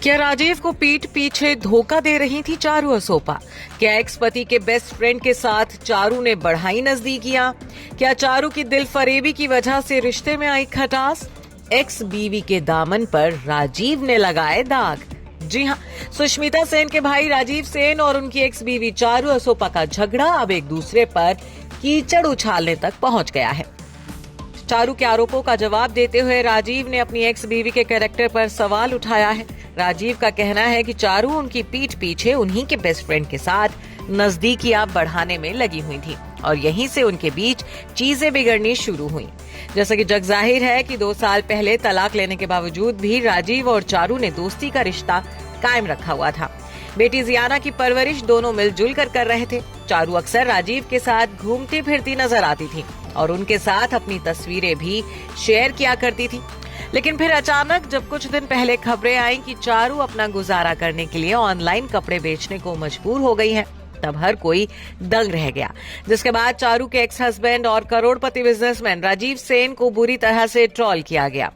क्या राजीव को पीठ पीछे धोखा दे रही थी चारू असोपा? क्या एक्स पति के बेस्ट फ्रेंड के साथ चारू ने बढ़ाई नजदीकियां? क्या चारू की दिल फरेबी की वजह से रिश्ते में आई खटास? एक्स बीवी के दामन पर राजीव ने लगाए दाग। जी हां, सुष्मिता सेन के भाई राजीव सेन और उनकी एक्स बीवी चारू असोपा का झगड़ा अब एक दूसरे पर कीचड़ उछालने तक पहुंच गया है। चारू के आरोपों का जवाब देते हुए राजीव ने अपनी एक्स बीवी के कैरेक्टर पर सवाल उठाया है। राजीव का कहना है कि चारू उनकी पीठ पीछे उन्हीं के बेस्ट फ्रेंड के साथ नजदीकियां बढ़ाने में लगी हुई थी और यहीं से उनके बीच चीजें बिगड़नी शुरू हुई। जैसा कि जग जाहिर है कि 2 साल पहले तलाक लेने के बावजूद भी राजीव और चारू ने दोस्ती का रिश्ता कायम रखा हुआ था। बेटी जियाना की परवरिश दोनों मिलजुल कर रहे थे। चारू अक्सर राजीव के साथ घूमती फिरती नजर आती थी और उनके साथ अपनी तस्वीरें भी शेयर किया करती थी। लेकिन फिर अचानक जब कुछ दिन पहले खबरें आई कि चारू अपना गुजारा करने के लिए ऑनलाइन कपड़े बेचने को मजबूर हो गई है, तब हर कोई दंग रह गया। जिसके बाद चारू के एक्स हस्बैंड और करोड़पति बिजनेसमैन राजीव सेन को बुरी तरह से ट्रोल किया गया।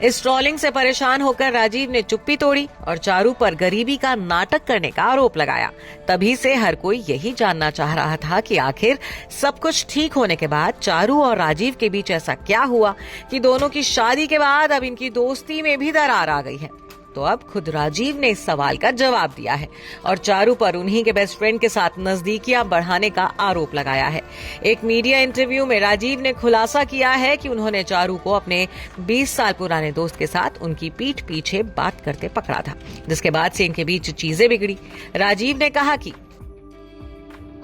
इस ट्रोलिंग से परेशान होकर राजीव ने चुप्पी तोड़ी और चारू पर गरीबी का नाटक करने का आरोप लगाया। तभी से हर कोई यही जानना चाह रहा था कि आखिर सब कुछ ठीक होने के बाद चारू और राजीव के बीच ऐसा क्या हुआ कि दोनों की शादी के बाद अब इनकी दोस्ती में भी दरार आ गई है। तो अब खुद राजीव ने इस सवाल का जवाब दिया है और चारू पर उन्हीं के बेस्ट फ्रेंड के साथ नजदीकियां बढ़ाने का आरोप लगाया है। एक मीडिया इंटरव्यू में राजीव ने खुलासा किया है कि उन्होंने चारू को अपने 20 साल पुराने दोस्त के साथ उनकी पीठ पीछे बात करते पकड़ा था, जिसके बाद से इनके बीच चीजें बिगड़ी। राजीव ने कहा कि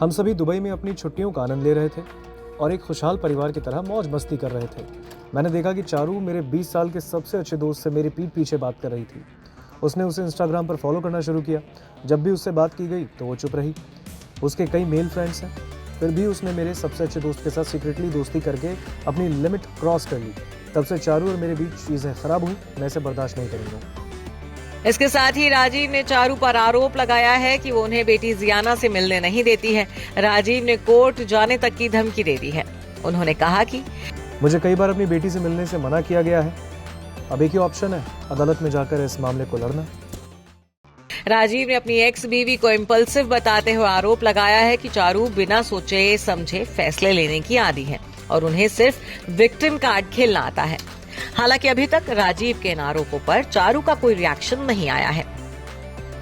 हम सभी दुबई में अपनी छुट्टियों का आनंद ले रहे थे और एक खुशहाल परिवार की तरह मौज मस्ती कर रहे थे। मैंने देखा कि चारू मेरे 20 साल के सबसे अच्छे दोस्त से मेरी पीठ पीछे बात कर रही थी। उसने उसे इंस्टाग्राम पर फॉलो करना शुरू किया। जब भी उससे बात की गई तो वो चुप रही। उसके कई मेल फ्रेंड्स हैं, फिर भी उसने मेरे सबसे अच्छे दोस्त के साथ सीक्रेटली दोस्ती करके अपनी लिमिट क्रॉस कर ली। तब से चारू और मेरे बीच चीजें खराब हुई। मैं इसे बर्दाश्त नहीं करूंगा। इसके साथ ही राजीव ने चारू पर आरोप लगाया है कि वो उन्हें बेटी जियाना से मिलने नहीं देती है। राजीव ने कोर्ट जाने तक की धमकी दे दी है। उन्होंने कहा कि मुझे कई बार अपनी बेटी से मिलने से मना किया गया है। अब एक ही ऑप्शन है, अदालत में जाकर इस मामले को लड़ना। राजीव ने अपनी एक्स बीवी को इम्पल्सिव बताते हुए आरोप लगाया है कि चारू बिना सोचे समझे फैसले लेने की आदी है और उन्हें सिर्फ विक्टिम कार्ड खेलना आता है। हालांकि अभी तक राजीव के इन आरोपों पर चारू का कोई रिएक्शन नहीं आया है।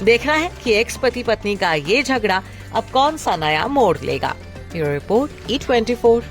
देखना है कि एक्स पति पत्नी का ये झगड़ा अब कौन सा नया मोड़ लेगा। Bureau report E24।